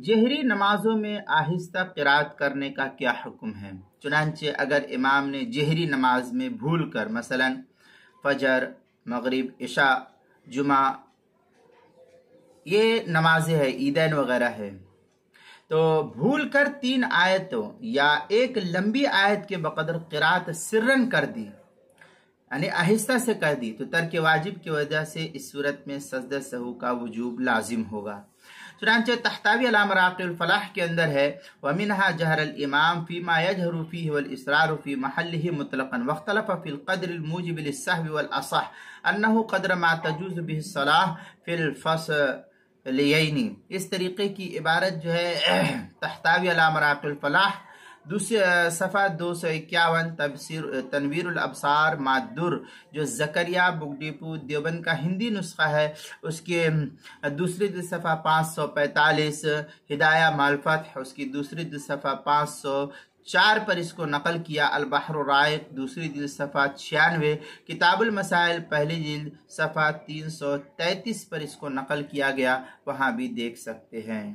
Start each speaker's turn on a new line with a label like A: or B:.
A: جہری نمازوں میں آہستہ قرات کرنے کا کیا حکم ہے؟ چنانچہ اگر امام نے جہری نماز میں بھول کر مثلا فجر، مغرب، عشاء، جمعہ، یہ نمازیں ہیں، عیدین وغیرہ ہے، تو بھول کر 3 آیتوں یا ایک لمبی آیت کے بقدر قرات سرن کر دی، یعنی آہستہ سے کر دی، تو ترک واجب کی وجہ سے اس صورت میں سجدہ سہو کا وجوب لازم ہوگا۔ چنانچہ تحتاوی علی مراقی الفلاح کے اندر ہے وَمِنْهَا جَهَرَ الْإِمَامِ فِي مَا يَجْهَرُ فِيهِ وَالْإِسْرَارُ فِي مَحَلِّهِ مُطْلَقًا وَاخْتَلَفَ فِي الْقَدْرِ الْمُوجِبِ لِلسَّهْوِ وَالْأَصَحِّ أَنَّهُ قَدْرَ مَا تَجُوزُ بِهِ الصَّلَاةُ فِي الْفَصْلَيْنِ۔ اس طریقے کی عبارت جو ہے تحتاوی علی مراقی الفلاح دوسری صفحہ 251 تنویر الابصار مادر جو زکریہ بگڈیپو دیوبند کا ہندی نسخہ ہے، اس کے دوسری صفحہ 545 ہدایہ مالفتح اس کی دوسری صفحہ 504 پر اس کو نقل کیا۔ البحر الرائق دوسری جلد صفحہ 96، کتاب المسائل پہلی جلد صفحہ 333 پر اس کو نقل کیا گیا، وہاں بھی دیکھ سکتے ہیں۔